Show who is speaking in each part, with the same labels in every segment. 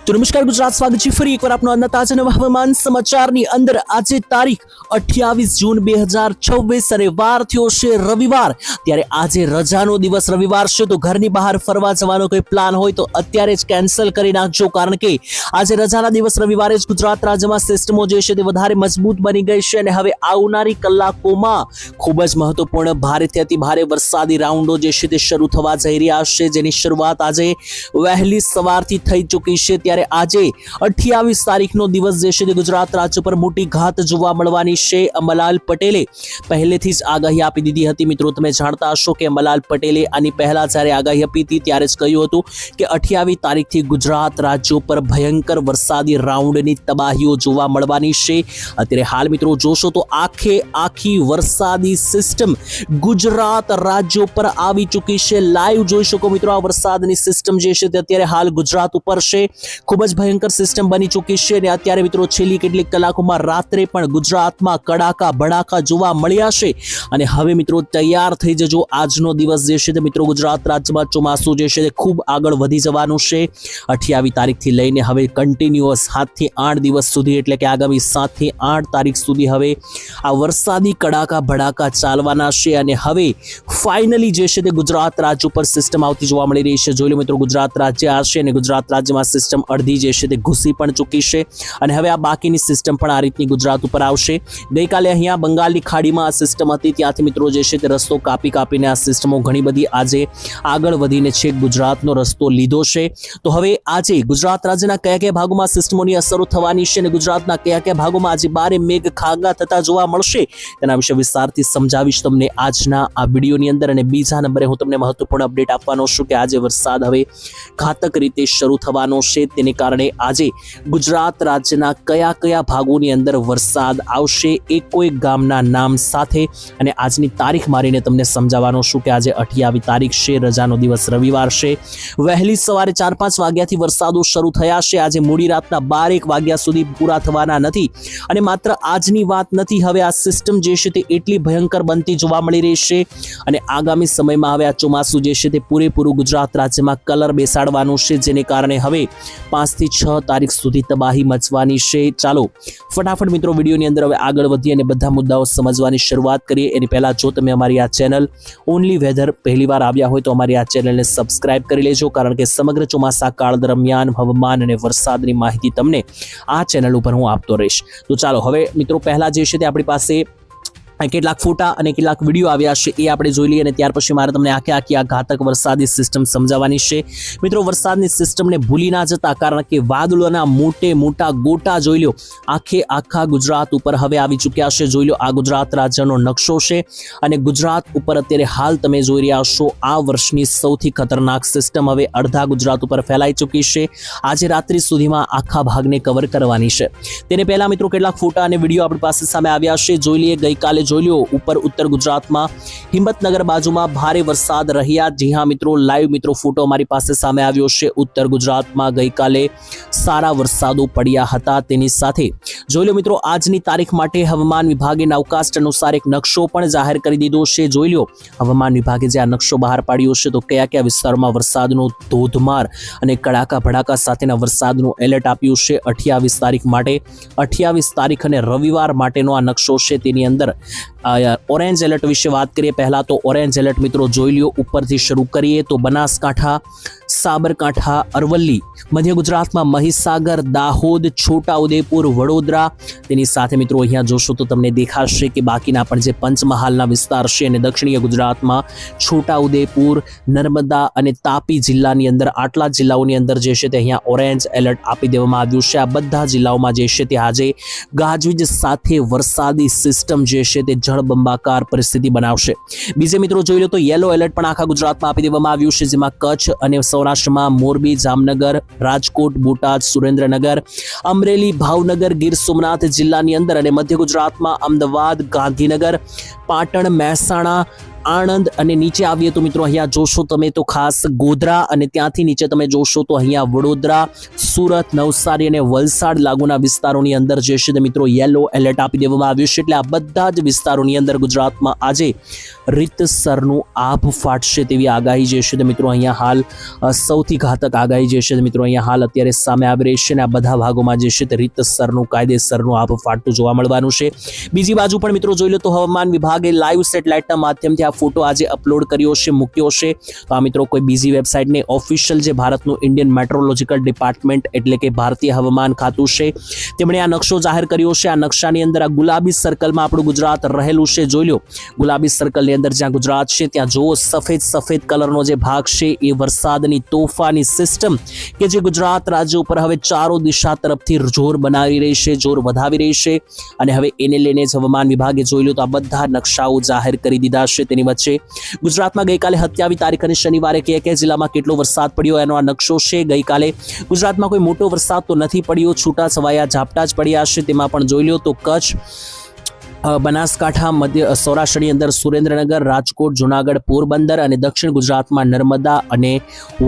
Speaker 1: તો નમસ્કાર ગુજરાત, સ્વાગત છે ફરી એકવાર આપનો આજના તાજા નવા હવામાન સમાચારની અંદર। આજે તારીખ 28 જૂન 2026 અને વાર થયો છે રવિવાર। ત્યારે આજે રજાનો દિવસ રવિવાર છે, તો ઘરની બહાર ફરવા જવાનો કોઈ પ્લાન હોય તો અત્યારે જ કેન્સલ કરી નાખજો, કારણ કે આજે રજાના દિવસ રવિવારે જ ગુજરાત રાજ્યમાં સિસ્ટમો જે છે તે વધારે મજબૂત બની ગઈ છે અને હવે આવનારી કલાકોમાં ખૂબ જ મહત્વપૂર્ણ ભારેથી અતિ ભારે વરસાદી રાઉન્ડો જે છે તે શરૂ થવા જઈ રહ્યા છે, જેની શરૂઆત આજે વહેલી સવારથી થઈ ચૂકી છે। ત્યારે આજે 28 તારીખનો દિવસ જે છે તે ગુજરાત રાજ્ય પર મોટી ઘાત જોવા મળવાની છે। અંબાલાલ પટેલે પહેલેથી જ આગાહી આપી દીધી હતી। મિત્રો, તમે જાણતા હશો કે અંબાલાલ પટેલે આની પહેલા જ્યારે આગાહી આપી હતી ત્યારે જ કહ્યું હતું કે 28 તારીખથી ગુજરાત રાજ્ય પર ભયંકર વરસાદી રાઉન્ડની તબાહીઓ જોવા મળવાની છે। અત્યારે હાલ મિત્રો જોશો તો આખી વરસાદી સિસ્ટમ ગુજરાત રાજ્ય પર આવી ચૂકી છે। લાઈવ જોઈ શકો મિત્રો, આ વરસાદની સિસ્ટમ જે છે તે અત્યારે હાલ ગુજરાત ઉપર છે। ખૂબ જ ભયંકર સિસ્ટમ બની ચૂકી છે અને અત્યારે મિત્રો છેલ્લી કેટલીક કલાકોમાં રાત્રે પણ ગુજરાતમાં કડાકા ભડાકા જોવા મળ્યા છે। અને હવે મિત્રો તૈયાર થઈ જજો, આજનો દિવસ જે છે તે મિત્રો ગુજરાત રાજ્યમાં ચોમાસું જે છે તે ખૂબ આગળ વધી જવાનું છે। 28 તારીખથી લઈને હવે કન્ટિન્યુઅસ 7 થી 8 દિવસ સુધી, એટલે કે આગામી 7 થી 8 તારીખ સુધી હવે આ વરસાદી કડાકા ભડાકા ચાલવાના છે। અને હવે ફાઇનલી જે છે તે ગુજરાત રાજ્ય ઉપર સિસ્ટમ આવતી જોવા મળી રહી છે। જોઈ લો મિત્રો, ગુજરાત રાજ્ય આવશે અને ગુજરાત રાજ્યમાં સિસ્ટમ અડધી જે છે તે ઘૂસી પણ ચૂકી છે અને હવે આ બાકીની સિસ્ટમ પણ આ રીતની ગુજરાત ઉપર આવશે। ગઈકાલે અહીંયા બંગાળની ખાડીમાં આ સિસ્ટમ હતી, ત્યાંથી મિત્રો જે છે તે રસ્તો કાપીને આ સિસ્ટમો ઘણી બધી આજે આગળ વધીને છેક ગુજરાતનો રસ્તો લીધો છે। તો હવે આજે ગુજરાત રાજ્યના કયા ભાગોમાં સિસ્ટમોની અસરો થવાની છે અને ગુજરાતના કયા ભાગોમાં આજે ભારે મેઘ ખાગા થતા જોવા મળશે તેના વિશે વિસ્તારથી સમજાવીશ તમને આજના આ વિડીયોની અંદર। અને બીજા નંબરે હું તમને મહત્વપૂર્ણ અપડેટ આપવાનો છું કે આજે વરસાદ હવે ઘાતક રીતે શરૂ થવાનો છે, તેને કારણે આજે ગુજરાત રાજ્યના કયા ભાગોની અંદર વરસાદ આવશે એ કોઈ ગામના નામ સાથે અને આજની તારીખ મારીને તમને સમજાવવાનો છું કે આજે 28 તારીખ છે, રજાનો દિવસ રવિવાર છે। વહેલી સવારે 4-5 વાગ્યાથી વરસાદો શરૂ થયા છે, આજે મોડી રાતના 12-1 વાગ્યા સુધી પૂરા થવાના નથી। અને માત્ર આજની વાત નથી, હવે આ સિસ્ટમ જે છે તે એટલી ભયંકર બનતી જોવા મળી રહી છે અને આગામી સમયમાં હવે આ ચોમાસું જે છે તે પૂરેપૂરું ગુજરાત રાજ્યમાં કલર બેસાડવાનું છે, જેને કારણે હવે 5 થી 6 તારીખ સુધી તબાહી મચવાની છે। ચાલો ફટાફટ મિત્રો વિડીયોની અંદર હવે આગળ વધીએ અને બધા મુદ્દાઓ સમજવાની શરૂઆત કરીએ। એની પહેલા જો તમે અમારી આ ચેનલ ઓનલી વેધર પહેલીવાર આવ્યા હોય તો અમારી આ ચેનલને સબસ્ક્રાઇબ કરી લેજો, કારણ કે સમગ્ર ચોમાસા કાળ દરમિયાન હવામાન અને વરસાદની માહિતી તમને આ ચેનલ ઉપર હું આપતો રહીશ। તો ચાલો હવે મિત્રો પહેલા જે છે તે આપણી પાસે કેટલાક ફોટા અને કેટલાક વિડીયો આવ્યા છે એ આપણે જોઈ લઈએ અને ત્યાર પછી મારે તમને આખી આ ઘાતક વરસાદી સિસ્ટમ સમજાવવાની છે। મિત્રો, વરસાદની સિસ્ટમને ભૂલી ના જતા, કારણ કે વાદળોના મોટા ગોટા જોઈ લો આખા ગુજરાત ઉપર હવે આવી ચૂક્યા છે। જોઈ લો, આ ગુજરાત રાજ્યનો નકશો છે અને ગુજરાત ઉપર અત્યારે હાલ તમે જોઈ રહ્યા છો આ વર્ષની સૌથી ખતરનાક સિસ્ટમ હવે અડધા ગુજરાત ઉપર ફેલાઈ ચૂકી છે। આજે રાત્રિ સુધીમાં આખા ભાગને કવર કરવાની છે। તેને પહેલા મિત્રો કેટલાક ફોટા અને વિડીયો આપણી પાસે સામે આવ્યા છે, જોઈ લઈએ। ગઈકાલે જોઈ લો ઉપર ઉત્તર ગુજરાતમાં હિંમતનગર બાજુમાં ભારે વરસાદ રહ્યા। જી હા મિત્રો, લાઈવ મિત્રો ફોટો અમારી પાસે સામે આવ્યો છે। ઉત્તર ગુજરાતમાં ગઈકાલે સારા વરસાદો પડ્યા હતા। તેની સાથે જોઈ લો મિત્રો, આજની તારીખ માટે હવામાન વિભાગે નાઉકાસ્ટ અનુસાર એક નકશો પણ જાહેર કરી દીધો છે। જોઈ લો, હવામાન વિભાગે જે આ નકશો બહાર પાડ્યો છે તો કયા વિસ્તારોમાં વરસાદનો ધોધમાર અને કડાકા ભડાકા સાથેના વરસાદનું એલર્ટ આપ્યું છે 28 તારીખ માટે। 28 તારીખ અને રવિવાર માટેનો આ નકશો છે, તેની અંદર ઓરેન્જ એલર્ટ વિશે વાત કરીએ। પહેલા તો ઓરેન્જ એલર્ટ મિત્રો જોઈ લ્યો, ઉપરથી શરૂ કરીએ તો બનાસકાંઠા, સાબરકાંઠા, અરવલ્લી, મધ્ય ગુજરાતમાં મહીસાગર, દાહોદ, છોટાઉદેપુર, વડોદરા। તેની સાથે મિત્રો અહીંયા જોશો તો તમને દેખાશે કે બાકીના પણ જે પંચમહાલના વિસ્તાર છે અને દક્ષિણીય ગુજરાતમાં છોટાઉદેપુર, નર્મદા અને તાપી જિલ્લાની અંદર આટલા જિલ્લાઓની અંદર જે છે તે અહીંયા ઓરેન્જ એલર્ટ આપી દેવામાં આવ્યું છે। આ બધા જિલ્લાઓમાં જે છે તે આજે ગાજવીજ સાથે વરસાદી સિસ્ટમ જે છે તે જળબંબાકાર પરિસ્થિતિ બનાવશે। બીજે મિત્રો જોઈ લો તો યેલો એલર્ટ પણ આખા ગુજરાતમાં આપી દેવામાં આવ્યું છે, જેમાં કચ્છ અને સૌરાષ્ટ્રમાં મોરબી, જામનગર, રાજકોટ, બોટાદ, સુરેન્દ્રનગર, અમરેલી, ભાવનગર, ગીર સોમનાથ જિલ્લાની અંદર અને મધ્ય ગુજરાતમાં અમદાવાદ, ગાંધીનગર, પાટણ, મહેસાણા, આણંદ અને નીચે આવીએ તો મિત્રો અહીંયા જોશો તમે તો ખાસ ગોધરા અને ત્યાંથી નીચે તમે જોશો તો અહીંયા વડોદરા, સુરત, નવસારી અને વલસાડ લાગુના વિસ્તારોની અંદર જે છે તે મિત્રો યેલો એલર્ટ આપી દેવામાં આવ્યું છે. એટલે આ બધા જ વિસ્તારોની અંદર ગુજરાતમાં આજે રીતસરનું આભ ફાટશે તેવી આગાહી જે છે તે મિત્રો અહીંયા હાલ સૌથી ઘાતક આગાહી જે છે તે મિત્રો અહીંયા હાલ અત્યારે સામે આવી રહી છે અને આ બધા ભાગોમાં જે છે તે રીતસરનું કાયદેસરનું આભ ફાટતું જોવા મળવાનું છે. બીજી બાજુ પણ મિત્રો જોઈ લો તો હવામાન વિભાગે લાઈવ સેટેલાઇટના માધ્યમથી આ ફોટો આજે અપલોડ કર્યો છે, મૂક્યો છે. તો આ મિત્રો કોઈ બીજી વેબસાઇટ ને ઓફિશિયલ જે ભારતનું ઇન્ડિયન મેટ્રોલોજીકલ ડિપાર્ટમેન્ટ એટલે કે ભારતીય હવામાન ખાતું છે તેમણે આ નકશો જાહેર કર્યો છે. આ નકશાની અંદર આ ગુલાબી સર્કલમાં આપણું ગુજરાત રહેલું છે. જોઈ લો ગુલાબી સર્કલની અંદર જ્યાં ગુજરાત છે ત્યાં જો સફેદ કલરનો જે ભાગ છે એ વરસાદની તોફાની સિસ્ટમ કે જે ગુજરાત રાજ્ય ઉપર હવે ચારો દિશા તરફથી જોર બનાવી રહી છે, જોર વધાવી રહી છે. અને હવે એને લઈને જ હવામાન વિભાગે જોઈ લો તો આ બધા નકશાઓ જાહેર કરી દીધા છે. તેની વચ્ચે ગુજરાતમાં ગઈકાલે 27 તારીખ અને શનિવારે કયા જિલ્લામાં કેટલો વરસાદ પડ્યો એનો આ નકશો છે. ગઈકાલે ગુજરાતમાં કોઈ મોટો વરસાદ તો નથી પડ્યો, છૂટા છવાયા ઝાપટા જ પડ્યા છે. તેમાં પણ જોઈ લો તો કચ્છ, બનાસકાંઠા, મધ્ય સૌરાષ્ટ્રની અંદર સુરેન્દ્રનગર, રાજકોટ, જુનાગઢ, પોરબંદર અને દક્ષિણ ગુજરાતમાં નર્મદા અને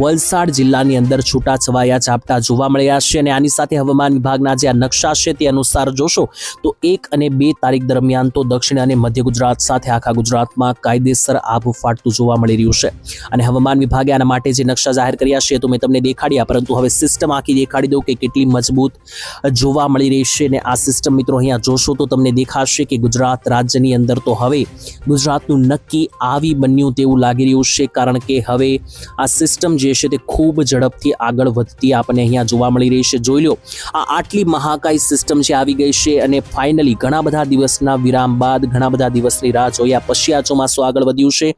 Speaker 1: વલસાડ જિલ્લાની અંદર છૂટાછવાયા ઝાપટા જોવા મળ્યા છે. અને આની સાથે હવામાન વિભાગના જે આ નકશા છે તે અનુસાર જોશો તો 1 અને 2 તારીખ દરમિયાન તો દક્ષિણ અને મધ્ય ગુજરાત સાથે આખા ગુજરાતમાં કાયદેસર આભ ફાટતું જોવા મળી રહ્યું છે. અને હવામાન વિભાગે આના માટે જે નકશા જાહેર કર્યા છે તો મેં તમને દેખાડ્યા, પરંતુ હવે સિસ્ટમ આખી દેખાડી દઉં કે કેટલી મજબૂત જોવા મળી રહી છે. અને આ સિસ્ટમ મિત્રો અહીંયા જોશો તો તમને દેખાશે કે ગુજરાત રાજ્યની અંદર તો હવે ગુજરાતનું નક્કી આવી બન્યું તેવું લાગી રહ્યું છે, કારણ કે હવે આ સિસ્ટમ જે છે તે ખૂબ ઝડપથી આગળ વધતી આપણને અહીંયા જોવા મળી રહી છે. જોઈ લો આ આટલી મહાકાય સિસ્ટમ જે આવી ગઈ છે અને ફાઇનલી ઘણા બધા દિવસના વિરામ બાદ, ઘણા બધા દિવસની રાહ જોયા પછી આ ચોમાસું આગળ વધ્યું છે.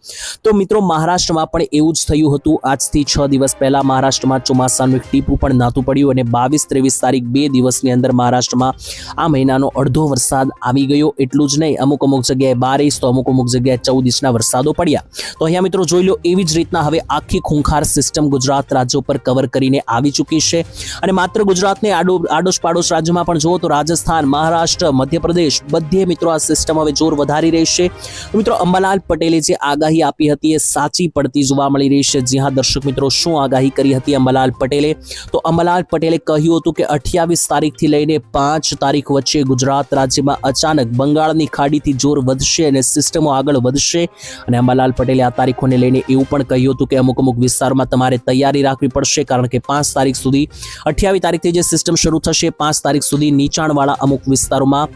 Speaker 1: તો મિત્રો મહારાષ્ટ્રમાં પણ એવું જ થયું હતું. આજથી 6 દિવસ પહેલા મહારાષ્ટ્રમાં ચોમાસાનું એક ટીપું પણ નહોતું પડ્યું અને 22-23 તારીખ 2 દિવસની અંદર મહારાષ્ટ્રમાં આ મહિનાનો અડધો વરસાદ આવી ગયો. એટલું જ નહીં, અમુક જગ્યાએ 12 ઇંચ તો અમુક જગ્યાએ 14 ઇંચના વરસાદો પડ્યા. તો અહીંયા મિત્રો જોઈ લો એવી જ રીતના હવે આખી ખૂંખાર સિસ્ટમ ગુજરાત રાજ્ય ઉપર કવર કરીને આવી ચૂકી છે. અને માત્ર ગુજરાતને આડોશ પાડોશ રાજ્યમાં પણ જુઓ તો રાજસ્થાન, મહારાષ્ટ્ર, મધ્યપ્રદેશ બધે મિત્રો આ સિસ્ટમ હવે જોર વધારી રહી છે. મિત્રો અંબાલાલ પટેલે જે આગાહી આપી હતી એ સાચી પડતી જોવા મળી રહી છે. જી હા દર્શક મિત્રો, શું આગાહી કરી હતી અંબાલાલ પટેલે? તો અંબાલાલ પટેલે કહ્યું હતું કે 28 તારીખથી લઈને 5 તારીખ વચ્ચે ગુજરાત રાજ્યમાં અચાનક બંગાળની ખાડીથી જોર વધશે અને સિસ્ટમો આગળ વધશે. અને અંબાલાલ પટેલે આ તારીખોને લઈને એવું પણ કહ્યું હતું કે અમુક વિસ્તારોમાં તમારે તૈયારી રાખવી પડશે, કારણ કે 5 તારીખ સુધી, 28 તારીખથી જે સિસ્ટમ શરૂ થશે 5 તારીખ સુધી નીચાણવાળા અમુક વિસ્તારોમાં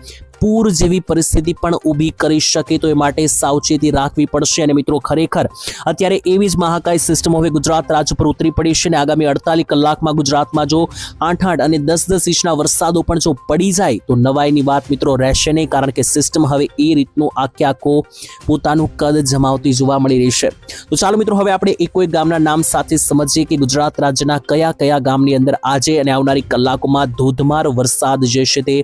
Speaker 1: પૂર જેવી પરિસ્થિતિ પણ ઊભી કરી શકે. તો એ માટે સાવચેતી રાખવી પડશે. અને મિત્રો ખરેખર અત્યારે એવી જ મહાકાય સિસ્ટમ હવે ગુજરાત રાજ્ય પર ઉતરી પડી છે. અને આગામી 48 કલાકમાં ગુજરાતમાં જો 8-8 અને 10-10 ઇંચના વરસાદો પણ જો પડી જાય તો નવાઈની વાત મિત્રો રહેશે નહીં, કારણ કે સિસ્ટમ હવે એ રીતનું આખો પોતાનું કદ જમાવતી જોવા મળી રહી છે. તો ચાલો મિત્રો હવે આપણે એક ગામના નામ સાથે સમજીએ કે ગુજરાત રાજ્યના કયા ગામની અંદર આજે અને આવનારી કલાકોમાં ધોધમાર વરસાદ જે છે તે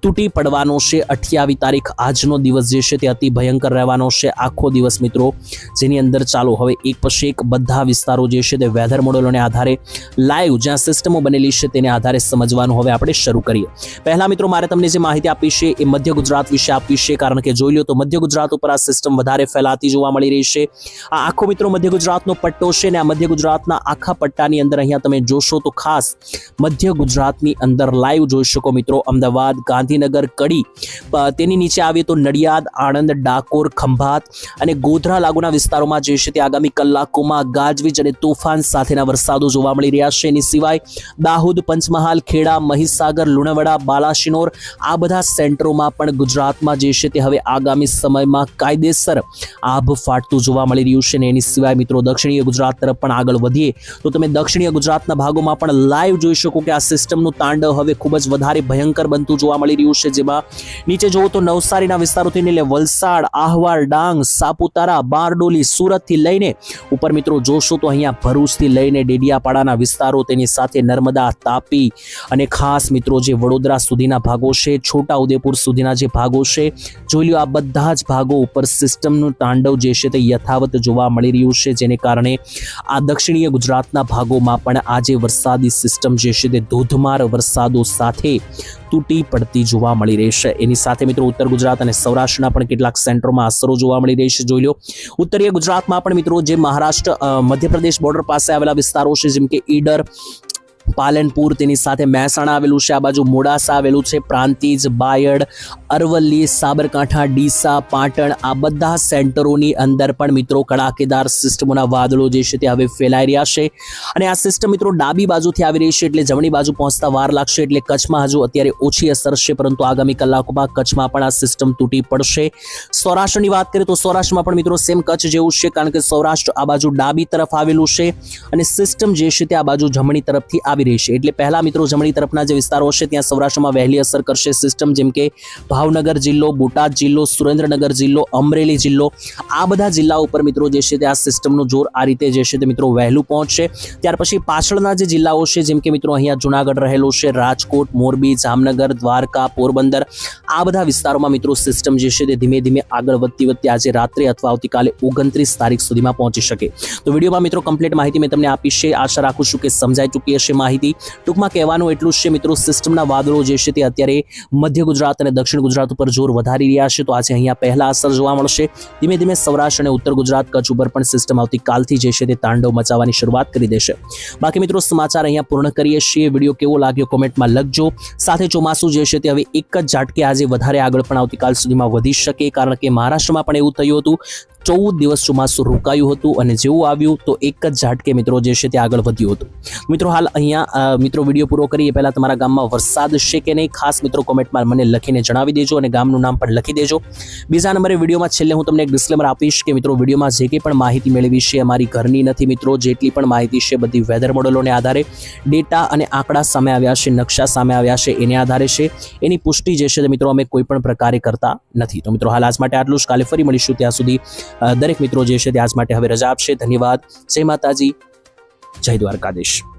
Speaker 1: તૂટી પડવાનો છે. 28 તારીખ આજનો દિવસ જે છે તે અતિ ભયંકર રહેવાનો છે આખો દિવસ મિત્રો, જેની અંદર ચાલો હવે એક પછી એક બધા વિસ્તારો જે છે તે વેધર મોડેલોને આધારે લાઈવ જ્યાં સિસ્ટમો બનેલી છે તેને આધારે સમજવાનું હવે આપણે શરૂ કરીએ. પહેલા મિત્રો મારે તમને જે માહિતી આપી છે એ મધ્ય ગુજરાત વિશે આપી છે, કારણ કે જોઈ લો તો મધ્ય ગુજરાત ઉપર આ સિસ્ટમ વધારે ફેલાતી જોવા મળી રહી છે. આ આખો મિત્રો મધ્ય ગુજરાતનો પટ્ટો છે અને આ મધ્ય ગુજરાતના આખા પટ્ટાની અંદર અહીંયા તમે જોશો તો ખાસ મધ્ય ગુજરાતની અંદર લાઈવ જોઈ શકો મિત્રો અમદાવાદ, ગાંધીનગર, કડી, તેની નીચે આવીએ તો નડિયાદ, આણંદ, ડાકોર, ખંભાત અને ગોધરા લાગુના વિસ્તારોમાં જે છે તે આગામી કલાકોમાં ગાજવીજ અને તોફાન સાથેના વરસાદો જોવા મળી રહ્યા છે. એની સિવાય દાહોદ, પંચમહાલ, ખેડા, મહીસાગર, લુણાવાડા, બાલાસિનોર આ બધા સેન્ટરોમાં પણ ગુજરાતમાં જે છે તે હવે આગામી સમયમાં કાયદેસર આભ ફાટતું જોવા મળી રહ્યું છે. અને એની સિવાય મિત્રો દક્ષિણીય ગુજરાત તરફ પણ આગળ વધીએ તો તમે દક્ષિણીય ગુજરાતના ભાગોમાં પણ લાઈવ જોઈ શકો કે આ સિસ્ટમનું તાંડવ હવે ખૂબ જ વધારે ભયંકર બનતું જોવા મળી રહ્યું છે. જેમાં નીચે જોવો તો નવસારીના વિસ્તારોથી લઈને વલસાડ, આહવા, ડાંગ, સાપુતારા, બારડોલી, સુરતથી લઈને ઉપર મિત્રો જોશો તો અહીંયા ભરૂચથી લઈને ડેડિયાપાડાના વિસ્તારો, તેની સાથે નર્મદા, તાપી અને ખાસ મિત્રો જે વડોદરા સુધીના ભાગો છે, છોટા ઉદેપુર સુધીના જે ભાગો છે, જોઈ લો આ બધા જ ભાગો ઉપર સિસ્ટમનું તાંડવ જે છે તે યથાવત જોવા મળી રહ્યું છે. જેને કારણે આ દક્ષિણીય ગુજરાતના ભાગોમાં પણ આજે વરસાદી સિસ્ટમ જે છે તે ધોધમાર વરસાદો સાથે તૂટી પડતી જોવા મળી રહી છે. એની સાથે મિત્રો ઉત્તર ગુજરાત અને સૌરાષ્ટ્રના પણ કેટલાક સેન્ટરોમાં અસરો જોવા મળી રહી છે. જોઈ લો ઉત્તરીય ગુજરાતમાં પણ મિત્રો જે મહારાષ્ટ્ર મધ્યપ્રદેશ બોર્ડર પાસે આવેલા વિસ્તારો છે જેમ કે ઈડર, પાલનપુર, તેની સાથે મહેસાણા આવેલું છે, આ બાજુ મોડાસા આવેલું છે, પ્રાંતિજ, બાયડ, અરવલ્લી, સાબરકાંઠા, ડીસા, પાટણ, આ બધા સેન્ટરોની અંદર પણ મિત્રો કડાકેદાર સિસ્ટમોના વાદળો જે છે તે હવે ફેલાઈ રહ્યા છે. અને આ સિસ્ટમ મિત્રો ડાબી બાજુથી આવી રહી છે એટલે જમણી બાજુ પહોંચતા વાર લાગશે. એટલે કચ્છમાં હજુ અત્યારે ઓછી અસર છે, પરંતુ આગામી કલાકોમાં કચ્છમાં પણ આ સિસ્ટમ તૂટી પડશે. સૌરાષ્ટ્રની વાત કરીએ તો સૌરાષ્ટ્રમાં પણ મિત્રો સેમ કચ્છ જેવું છે, કારણ કે સૌરાષ્ટ્ર આ બાજુ ડાબી તરફ આવેલું છે અને સિસ્ટમ જે છે તે આ બાજુ જમણી તરફથી આવી રહી છે. એટલે પહેલા મિત્રો જમણી તરફના જે વિસ્તારો છે ત્યાં સૌરાષ્ટ્રમાં વહેલી અસર કરશે સિસ્ટમ, જેમ કે ભાવનગર જિલ્લો, બોટાદ જિલ્લો, સુરેન્દ્રનગર જિલ્લો, અમરેલી જિલ્લો, આ બધા જિલ્લાઓ ઉપર મિત્રો જે છે તે આ સિસ્ટમનું જોર આ રીતે જે છે તે મિત્રો વહેલું પહોંચશે. ત્યાર પછી પાછળના જે જિલ્લાઓ છે જેમ કે મિત્રો અહીંયા જુનાગઢ રહેલું છે, રાજકોટ, મોરબી, જામનગર, દ્વારકા, પોરબંદર, આ બધા વિસ્તારોમાં મિત્રો સિસ્ટમ જે છે તે ધીમે ધીમે આગળ વધતી આજે રાત્રે અથવા આવતીકાલે 29 તારીખ સુધીમાં પહોંચી શકે. તો વિડીયોમાં મિત્રો કમ્પ્લીટ માહિતી મેં તમને આપી છે. આશા રાખું છું કે સમજાઈ ચૂકી હશે માહિતી. ટૂંકમાં કહેવાનું એટલું જ છે મિત્રો, સિસ્ટમના વાદળો જે છે તે અત્યારે મધ્ય ગુજરાત અને દક્ષિણ ગુજરાત ઉપર જોર વધારી રહ્યા છે. તો આજે અહીંયા પહેલા અસર જોવા મળશે. ધીમે ધીમે સૌરાષ્ટ્ર અને ઉત્તર ગુજરાત, કચ્છ ઉપર પણ સિસ્ટમ આવતીકાલથી જે છે તે તાંડવ મચાવવાની શરૂઆત કરી દેશે. બાકી મિત્રો સમાચાર અહીંયા પૂર્ણ કરીએ છીએ. વિડીયો કેવો લાગ્યો કોમેન્ટમાં લખજો. સાથે ચોમાસું જે છે તે હવે એક જ ઝાટકે આજે વધારે આગળ પણ આવતીકાલ સુધીમાં વધી શકે, કારણ કે મહારાષ્ટ્રમાં પણ એવું થયું હતું. 14 દિવસ ચોમાસું રોકાયું હતું અને જેવું આવ્યું તો એક જ ઝાટકે મિત્રો જે છે તે આગળ વધ્યું હતું. મિત્રો હાલ અહીંયા મિત્રો વિડીયો પૂરો કરીએ પહેલા તમારા ગામમાં વરસાદ છે કે નહીં ખાસ મિત્રો કોમેન્ટમાં મને લખીને જણાવી દેજો અને ગામનું નામ પણ લખી દેજો. બીજા નંબરે વિડીયોમાં છેલ્લે હું તમને એક ડિસ્ક્લેમર આપીશ કે મિત્રો વિડીયોમાં જે કંઈ પણ માહિતી મેળવી છે અમારી ઘરની નથી મિત્રો. જેટલી પણ માહિતી છે બધી વેધર મોડેલોને આધારે, ડેટા અને આંકડા સામે આવ્યા છે, નકશા સામે આવ્યા છે, એને આધારે છે. એની પુષ્ટિ જે છે મિત્રો અમે કોઈ પણ પ્રકારે કરતા નથી. તો મિત્રો હાલ આજ માટે આટલું જ. કાલે ફરી મળીશું. ત્યાં સુધી દરેક મિત્રો જે છે તે આજ માટે હવે રજા આપશે. ધન્યવાદ. જય માતાજી, જય દ્વારકાધીશ.